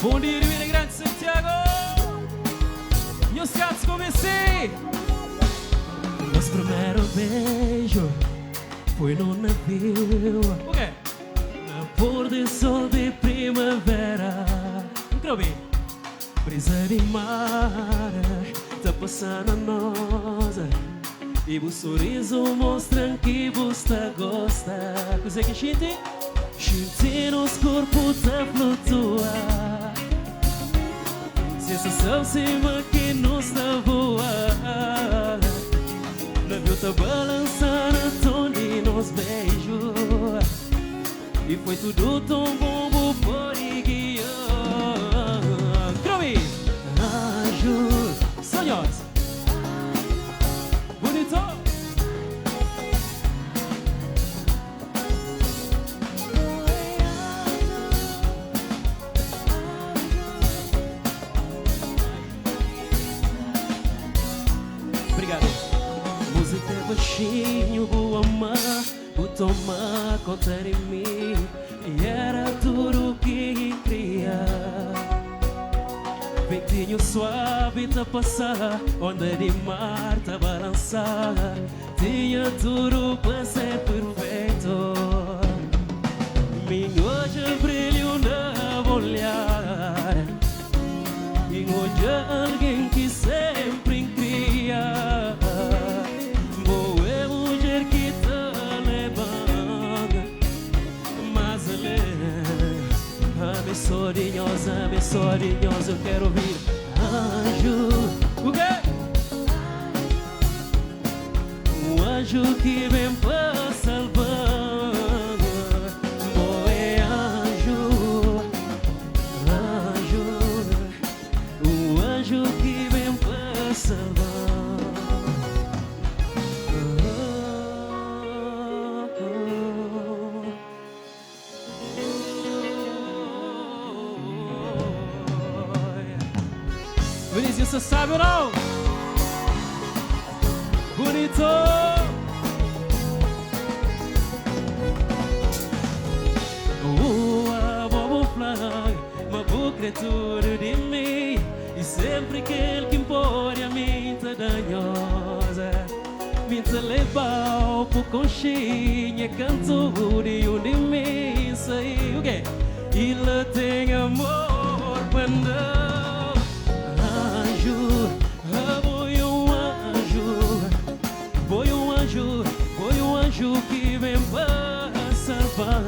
Bom dia, Rio Grande de Santiago. E os gatos comecei. Nosso primeiro beijo foi no navio. O quê? Na pôr do sol de primavera. Não quero brisa de mar tá passando a nós. E o sorriso mostra que você gosta. Coisa que gente nos corpos tá flutuar. Sensação cima que nos tá voar. Navio tá balançando tom de nos beijos. E foi tudo tão bom por guiar. Cromi, anjo, sonhos. Bonito. Obrigado. Música é baixinho, vou amar, vou tomar conta de mim. E era tudo que queria. Ventinho suave tá passar, onda de mar tá balançar. Tinha tudo pra ser perfeito. Minha hoje brilho no olhar. E hoje alguém que sempre cria. Boa mulher que tá levando. Mas ela ame sorinhosa, eu quero ouvir anjo. O quê? Um anjo que vem pra salvar. Boa anjo, anjo. Um anjo que vem pra salvar. Vinícius, você sabe ou não? Bonito. A bobo flag, uma boa criatura de mim. E sempre que ele que impõe a minha danhosa. Minha levar por conchinha, canto de um de mim. Sei o quê? Ele tem amor para não. Foi um anjo que vem para salvar.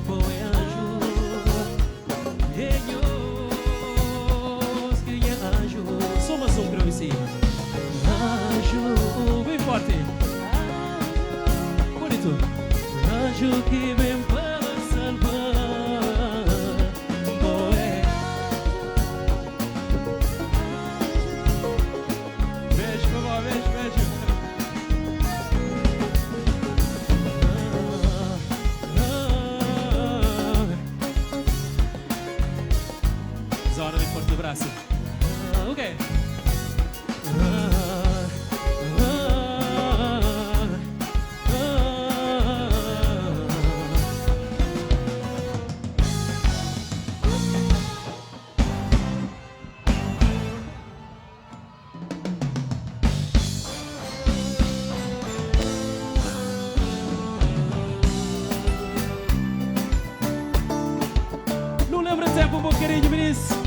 Foi anjo, Deus que é anjo. Soma som para você. Anjo, bem forte. Bonito. Anjo que vem para salvar. Zona de forte do braço. O quê? Não lembra tempo, meu querido Vinícius?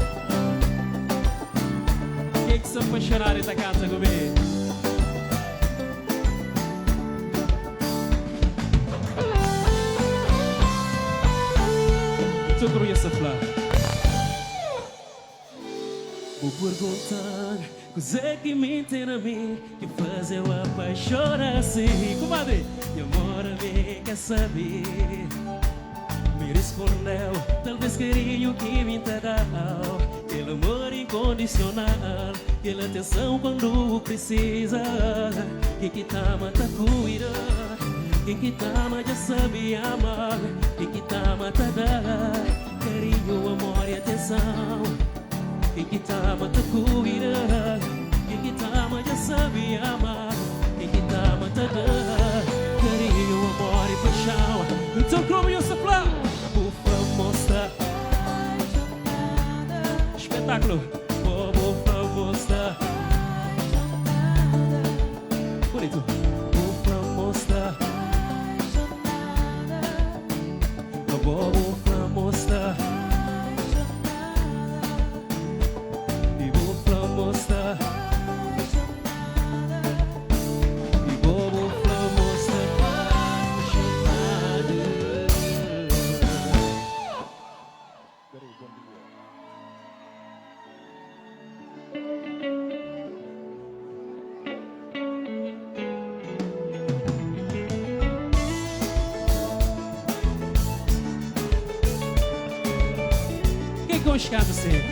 Quem que se apaixonar e tá canta comigo? Tu conhece a flor? Vou perguntar coisa que me tem a mim que faz eu apaixonar assim. Comadre, e amor a mim quer saber. Me respondeu, talvez carinho que me dá. Aquele amor incondicional, aquela atenção quando precisa. Quem que tá ama tá cuida, quem que tá ama já sabe amar. Quem que tá ama tá dar carinho, amor e atenção. Quem que tá ama tá cuida, quem que tá ama já sabe amar. Quem que tá ama tá dar carinho, amor e paixão. Então como eu soplar o famoso Flo. Vou pra mostrar. Bonito. Vou pra mostrar. Vou pra mostrar. E vou pra mostrar. E vou pra mostrar. Quem conchado você?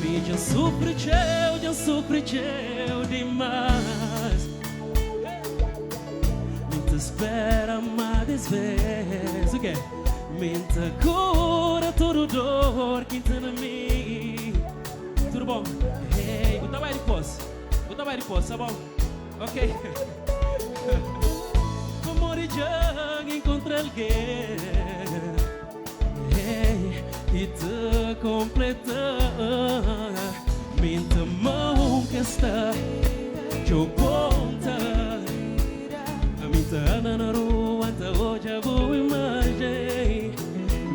Me já sofri demais. Me te espera mais vezes. O quê? Me te cura toda dor que tem em mim. Tudo bom? Hey, vou trabalhar depois, tá bom? Ok? Como de já encontrei alguém. E te completar. Minha mão que está te conta. A minha Ana na rua, hoje a boa imagem.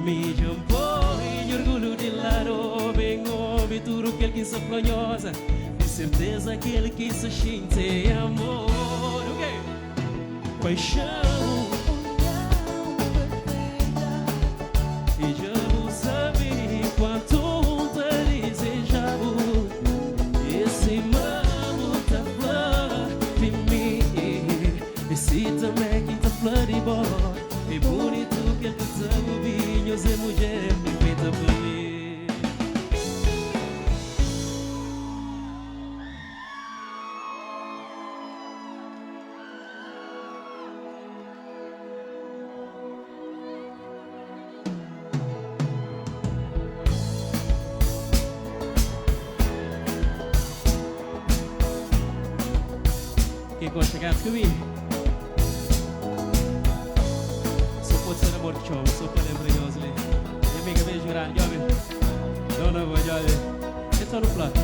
Me jampou em orgulho de lado. Bem ouve tudo que ele quis a planhosa. De certeza que ele quis a gente amor. Okay. Paixão. E já não sabe quanto te desejava. Esse mamo tá flor de mim. Esse também que tá flor de bom. É bonito que ele tá vinho. É mulher perfeita pra mim. Quem gosta de chegar comigo? Só pode ser amor que chove, só pode lembrar de nós ali. E amiga, beijo grande, jovem. Dona boa, jovem. É só no plato.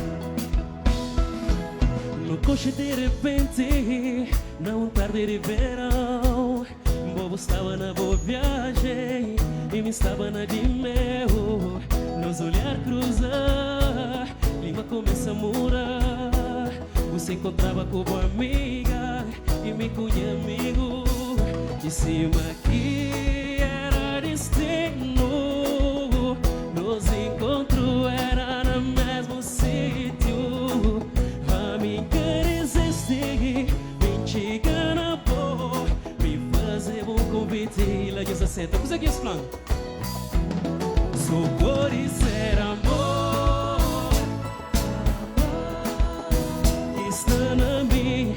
No coche de repente, não tarde de verão. Bobo estava na boa viagem e me estava na de meu. Nos olhar cruzar, língua começa a murar. Você encontrava com uma amiga e me cunha amigo. De cima que era destino. Nos encontros era no mesmo sítio. Amiga existe, me chega na boa. Me fazer um convite. Lá diz a senta, coisa aqui esse plano. Sou por ser amor. Está na mim,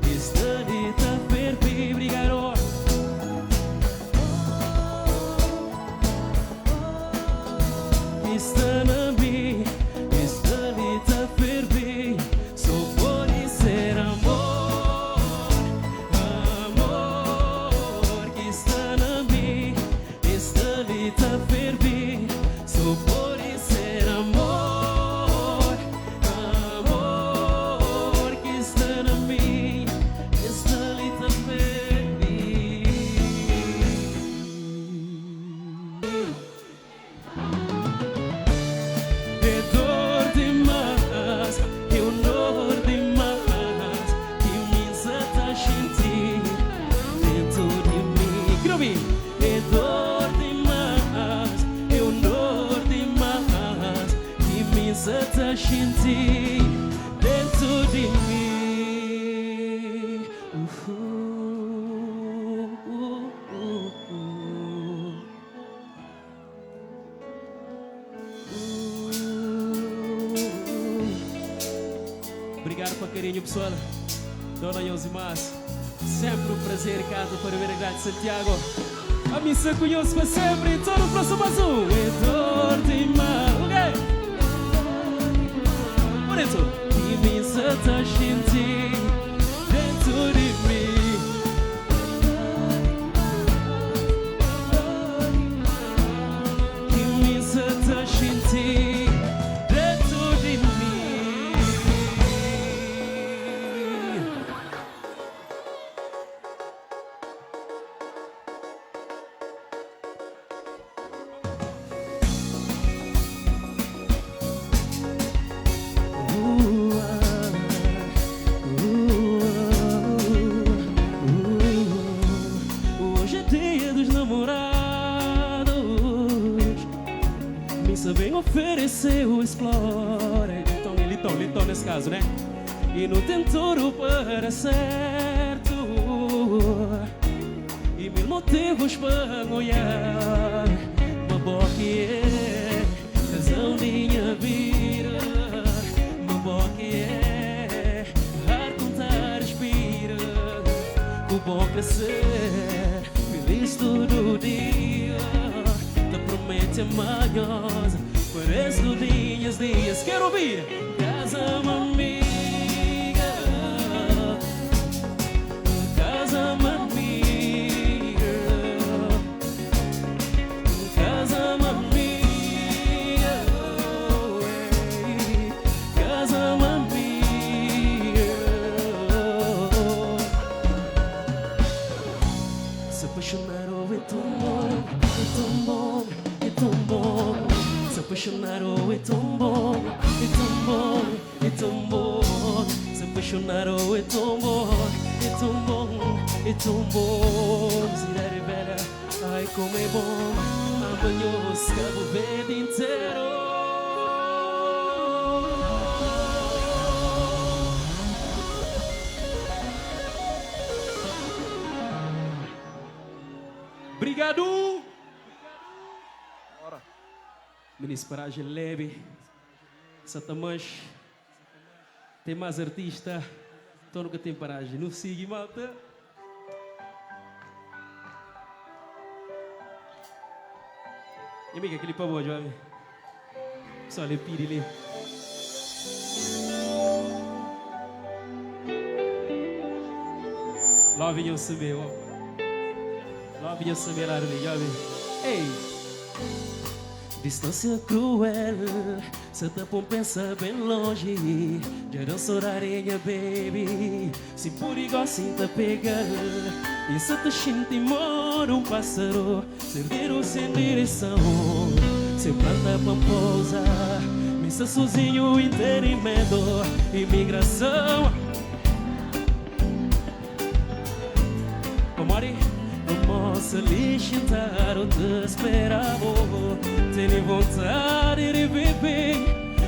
está de tá fervi, brigaro. Está na mim, está de tá fervi. Sou por ser amor, amor que está na mim, está de tá fervi. Sou por ser amor, amor que está na mim, está ali também. É dor demais, é o dor demais que me está sentindo dentro de mim. Grove, é dor demais, é o dor demais que me está sentindo dentro de mim. Obrigado pelo carinho, pessoal. Dona Yosimar, sempre um prazer em casa para ver a grande Santiago. A missa conheço para sempre. Todo o próximo azul é dor demais. Ok? Bonito. Que missa está sentindo dentro de mim. Que missa está sentindo. nesse caso, né? E não tem tudo para certo, e mil motivos para olhar. Uma boa que é razão de minha vida, uma boa que é ar contar respira. O bom crescer, feliz todo dia, te promete amanhãs, parece do dias. Quero ouvir, casa-me amiga, casa-me amiga, casa-me amiga, casa-me amiga. Se apaixonaram é tão bom, é tão bom, é tão bom. Se apaixonaram é tão bom, é tão bom, é tão bom. Se apaixonaram é tão bom, é tão bom, é tão bom. Cidade velha, ai como é bom. Amanhã se Cabo Verde inteiro. Obrigado! Ministro Paragem leve, Satamãs, tem mais artista, então nunca tem paragem. Não siga, malta. E amiga, aquele pavô, jovem. Só lhe pire ali. Lá vinha o saber, ó. Lá vinha o saber lá ali, jovem. Ei! Distância cruel, se te põe pensa bem longe. Já não sou areia, baby. Se por igual assim te pega, e se te sente mora um pássaro, servir sem direção, se planta pra pousar, me se sozinho inteiro em medo, imigração. Amore, moça lixintar ou te esperava. Tenho vontade de viver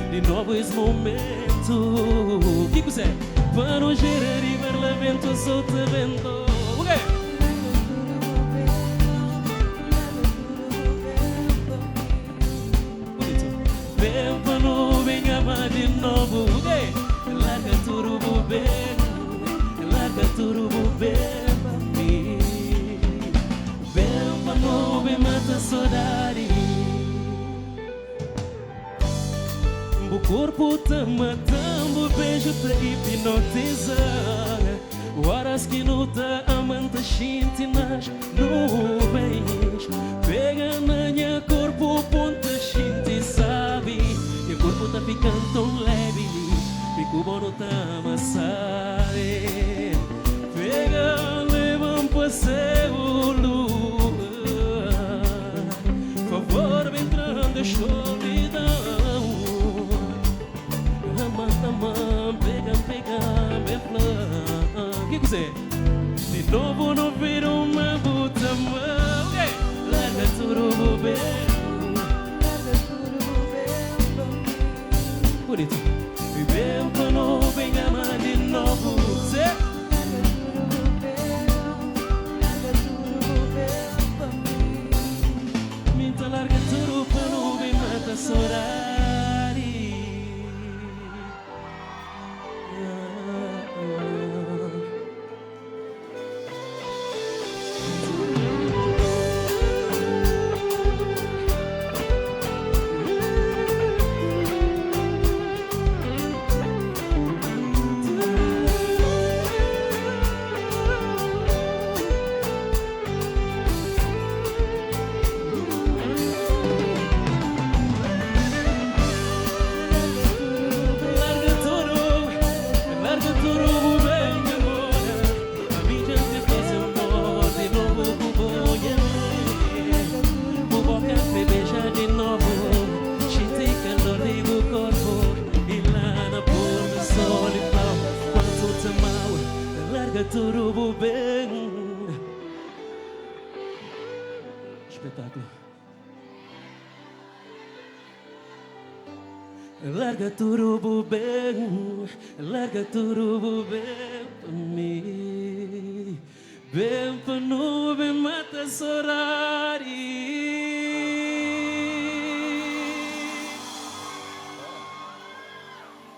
de novo esse momento. O que você para não gerar e ver lamento, só te vendo. O quê? Vem para não venha mais de novo. O quê? Larga tudo bem, larga tudo bem. Não me mata saudade, o corpo tá matando, o beijo tá hipnotizando. Horas que não tá amando, gente nas nuvens, pega na minha corpo, ponta, gente sabe. Meu corpo tá ficando tão leve, fico bom no tá sabe. Pega, leva um passeio luz. Favor, vem entrando a solidão. Ama, pega, bem plano. O que você? De novo não vira uma puta mão. Larga tudo bem, larga tudo bem. Bonito. E bem pra não venha mais de novo. Larga tudo para não me matar saudade. Tudo bem. Espetáculo. Larga tudo bem, larga tudo bem pra mim. Bem pra nuvem mata sorari.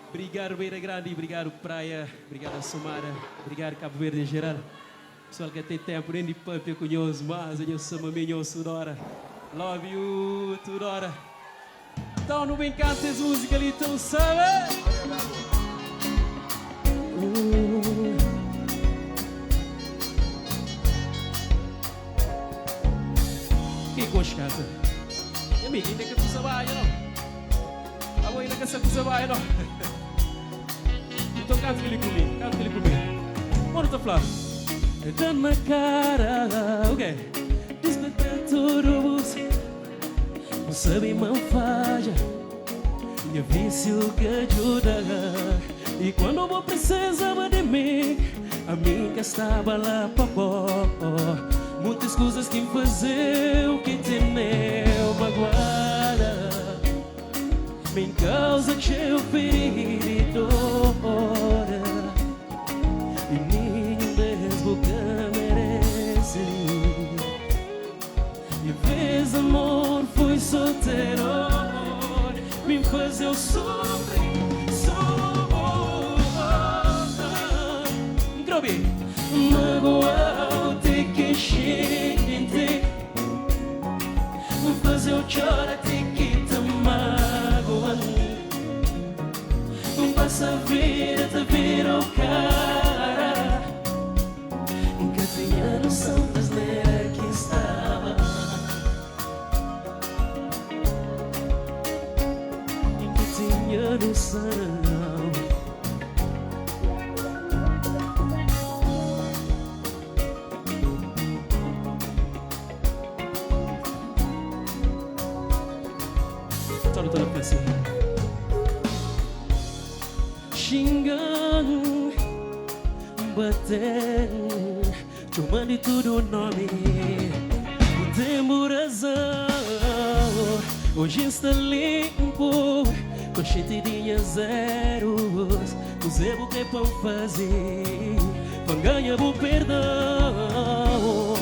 Obrigado Beira Grande, obrigado Praia, obrigado Somara, obrigado Cabo Verde em geral. Pessoal que tem tempo nem de papo conheço, mas eu sou uma minha Sudora. Love you, Tudora. Então não vem cantar essa música ali, então sabe? Que gosto canta? E amiga, ainda que tu sabe, não? A mãe ainda que você sabe, não? Então canta ele comigo, canta ele comigo. Bora tá falando. Tá na cara, ok? Despertar tudo você. Não sabe mal falha. Minha vício que ajuda. E quando vou precisava de mim, a minha estava lá para muitas coisas que fazer o que temeu magoada. Me causa que eu feri dor. E nenhum mesmo que merece. E vez amor fui solteiro. Me faz eu sofrer. Grobi. Magoar te que gente. Me faz eu chorar te que te magoando. Passa a vida te vira o cara. Nunca tinha noção das neiras que estava. Nunca tinha noção. Toda assim. Xingando, batendo, chamando tudo nome. O tempo razão, hoje está limpo, com cheio zeros. O zero que pão fazer, pão ganha o perdão.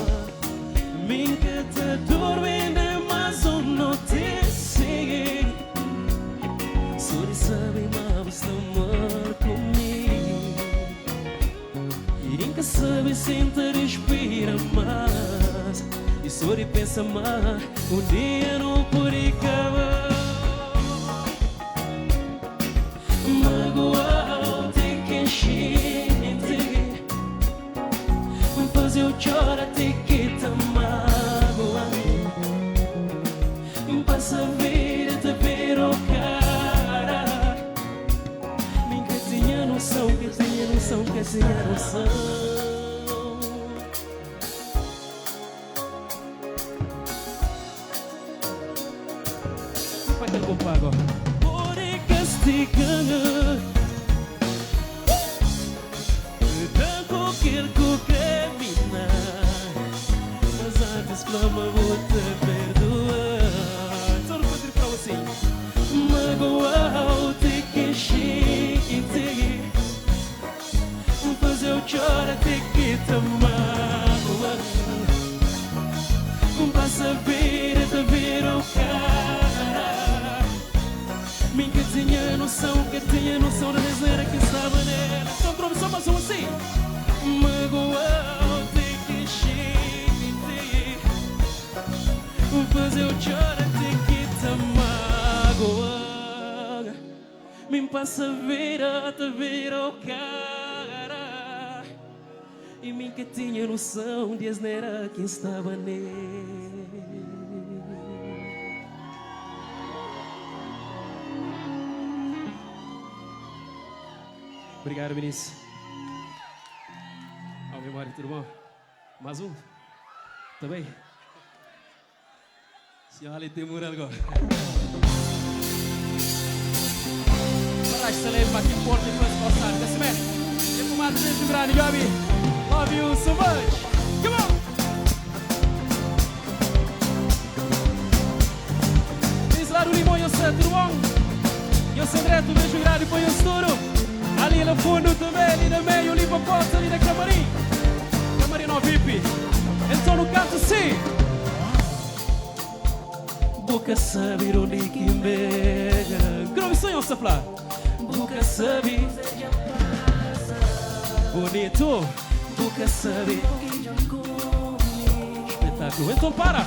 Minha tá dormindo, mas eu não te sei. Só sabe mas amor comigo. E nunca sabe sentar e respira mais. E só de pensa mais. Dia não pode acabar. Magoar tem que encher. Fazer eu chorar tem que te magoar. Passa a vida te ver o cara. Que tinha noção, que tinha noção, que tinha noção. Vai ter culpa agora. Por castigando, tanto que cremina. Mas antes flama vou te perdoar. Só não pode ir pra você. Magoar te que chique. Fazer eu chorar te que te magoar. Passa a vida te vira o cara. Minha que tinha noção da reserva que estava nela. Então professor, mas assim. Magoar te que chique. Fazer eu chorar te que te magoar. Me passa a vida te vira o cara. E mim que tinha noção de asneira que estava nele. Obrigado, Vinícius. Ao memória, tudo bom? Mais um? Tá bem? Senhora ali tem moral agora. Para se leva aqui por depois de passar. Desce mesmo. Tempo mais de grande, Gabi. Love you so much. Come on. Diz lá do limão, eu sei, tudo bom? Eu Sem direto, beijo grande, põe o estouro. Ali no fundo também, ali no meio, limpa a porta, ali na camarim. Camarim no VIP. Então no canto sim. Boca sabe onde que mega. Grove sonho, sapla. Boca sabe. Bonito. Boca sabe. Espetáculo. Então para.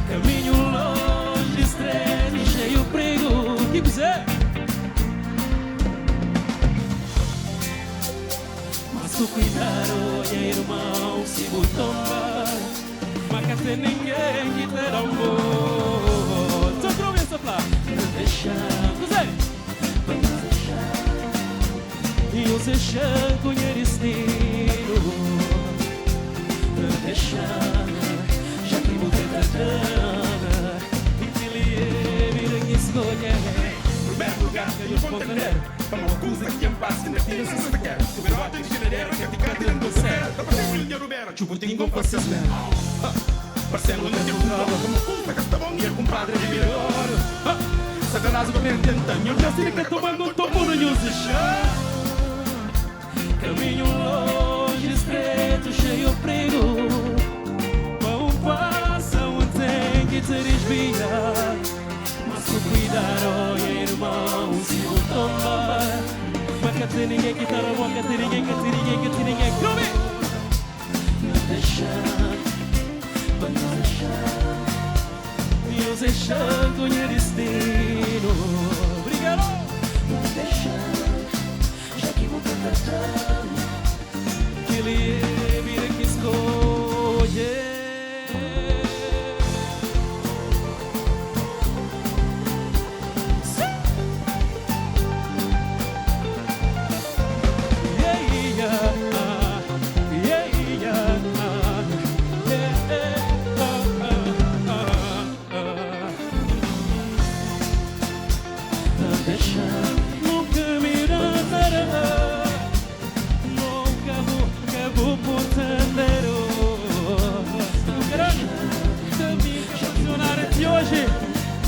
Caminho longe, estreito, cheio de perigo. O que quiser. Mas tu cuidar, olha, irmão, se botomba. Mas que tem ninguém que te dá amor. Tu trouxe essa plá? Não deixa. Quiser. E eu deixar conhecer destino. Não deixa. Já que vou ter grana. E te livre que escolher. Primeiro lugar que eu vou entender. Como uma coisa que empassa na tira se você quer. Tu verá tem chineira que te canta dentro do céu. Da pra ter dinheiro bera, tipo tem com você. Parcelo na teu nova, como conta que está bom e é compadre de melhor. Satanás o meu tentando, eu já sei que estou tomando topo no news e chá. Caminho longe, estreito, cheio de perigo. Pão passa, tem que te desviar. Mas se cuidar, olha, irmão, se vou tomar. Mas que tem ninguém que tá na boca, tem ninguém, que tem ninguém, que tem ninguém. Come! Não deixar, vai não deixar. E eu deixar conhecer destino. Obrigado! Não deixar, já que vou cantar. Que ele vira que escolhe.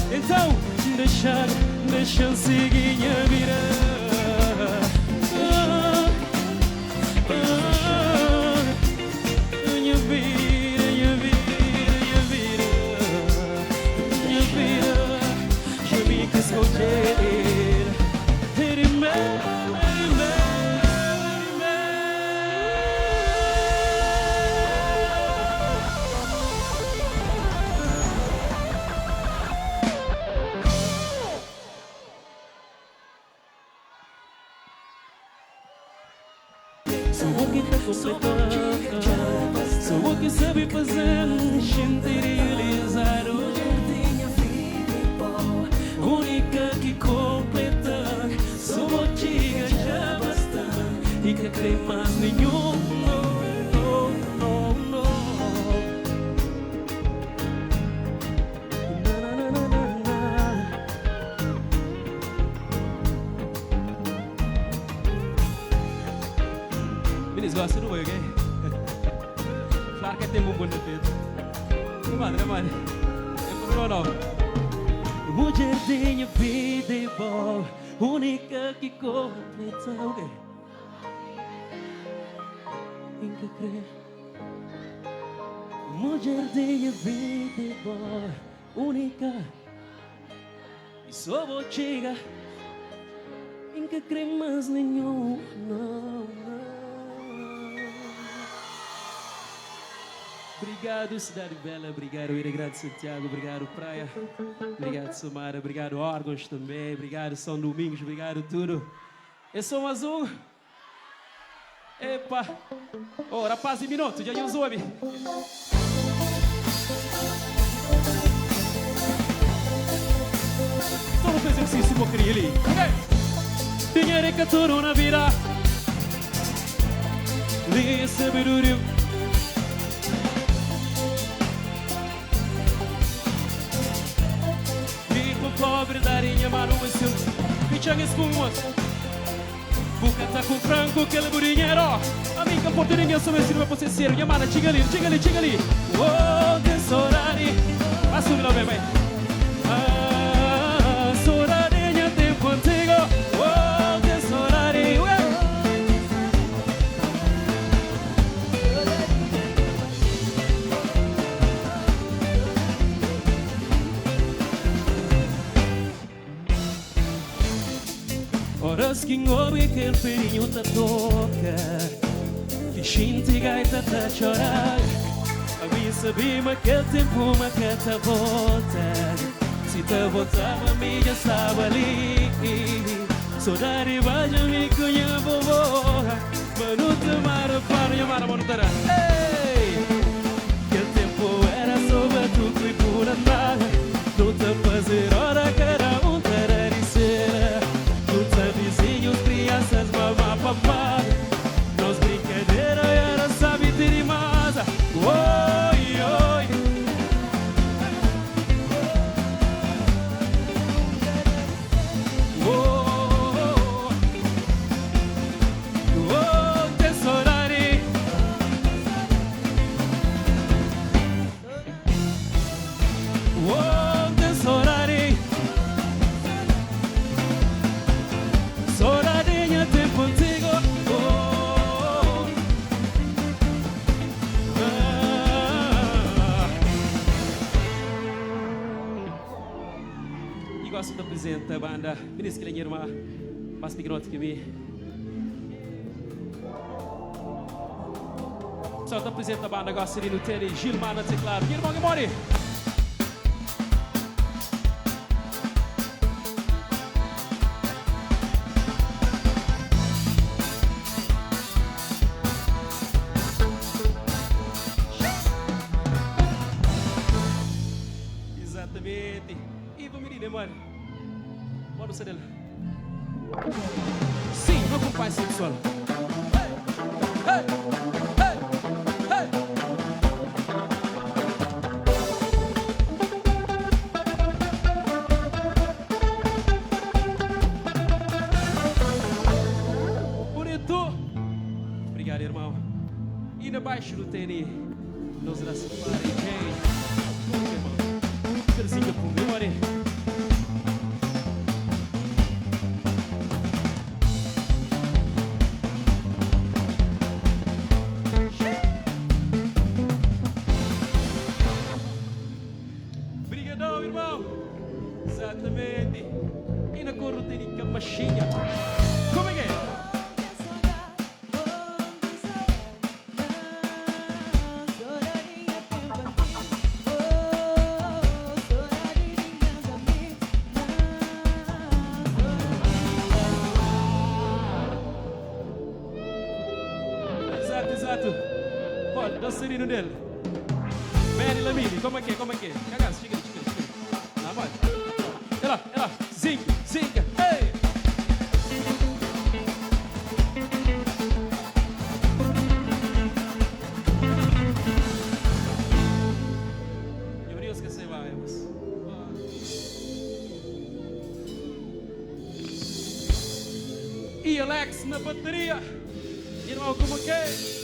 Então, deixa seguir a vida. Minha vida, já me quis escolher. Sou o que tá completando. Sou o que sabe fazer, sentir e realizar. Única que completa. Sou o que já basta. E que crê mais nenhum. Eles gostam do work, hein? Claro que tem um bom defeito. Madre, madre. Não. Mulher tem a vida e boa, única que completa. O quê? Em que crer? Mulher tem a vida e boa, única. E só vou chegar. Em que crer mais nenhum, não. Obrigado, Cidade Bela, obrigado, Ira Grande Santiago, obrigado, Praia, obrigado, Samara, obrigado, Órgãos também, obrigado, São Domingos, obrigado, tudo. Eu sou mais um. Epa! Oh, rapaz, em minuto, já usou a mim. Todo fez exercício, vou querer ali. Dinheiro que tudo na vida. Li sabedoria. Pobre darinha, mano, mas eu pichangues com moço. Buca tá com franco, que ele dinheiro. A minha capotirinha só me sirva pra ser. Minha mana, chega ali. Oh, tesourari. Vai subir lá, bem. Saudade tem contigo. Oh, que saudade. Horas que ouve que o filhinho te toca, que xinte gaita te chorar. A sabia que o tempo me que te volta. Se te voltava, me já estava ali. Saudade vai já me conha vovó. Manuta mara para minha mara monotara. Ei, que o tempo era sobre tudo e por andar. Tu te fazer hora cada terá de ser. Tu te vizinhos, crianças, mamá, papá. Nós brincadeira era sabe ter masa. Oi, oi. Oh, oh, que saudade. Oh, que saudade. Saudadinha tem contigo. Oh, e gosto de apresentar a banda Ministro que irmã mais pequeno que mim. Só te apresenta a banda gosta de Nutella Gilmar no teclado. Irmão que mora. Exatamente. E vamos menina, mano. Bora no dela. Sim, meu compadre sexual. Hey, hey, hey, hey. Bonito. Obrigado, irmão. E na baixo do tênis, nos dá se parem, hein? Irmão. Perzinha pro meu, olha. Brigadão, irmão. Exatamente. E na cor tem que machinha. Como é que é? Exato. Olha, dá serino dele. Mary Lamini, como é que é? Cagaço, chega. Na voz. Ela, zinca, ei! Eu nem esqueci, vai, mas... E Alex na bateria. Irmão, como que é?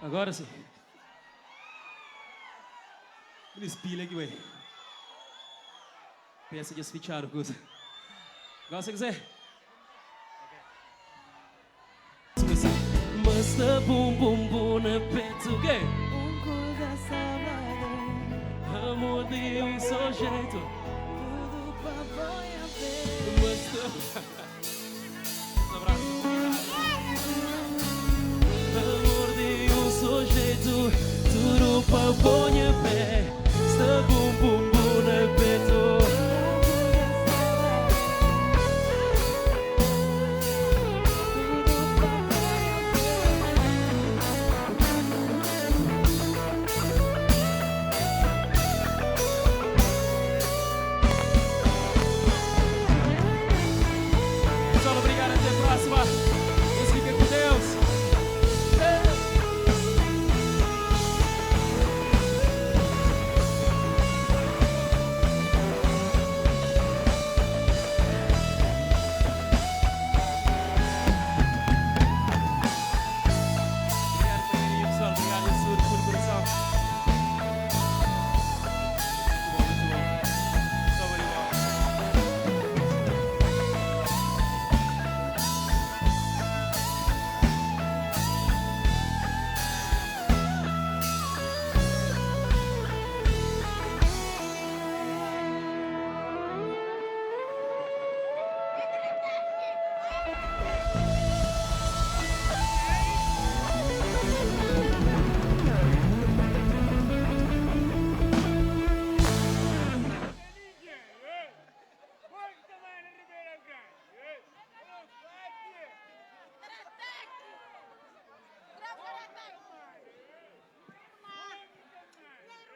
Agora sim. Eles pilham aqui, ué. Peça de asfixiar, coisa. Gosta de quiser? Mas Basta bum bum bum na peito, gay. Coisa salvador, Amor de só jeito. tudo pra banha ver. Basta. Amor de só jeito. Tudo pra banha ver.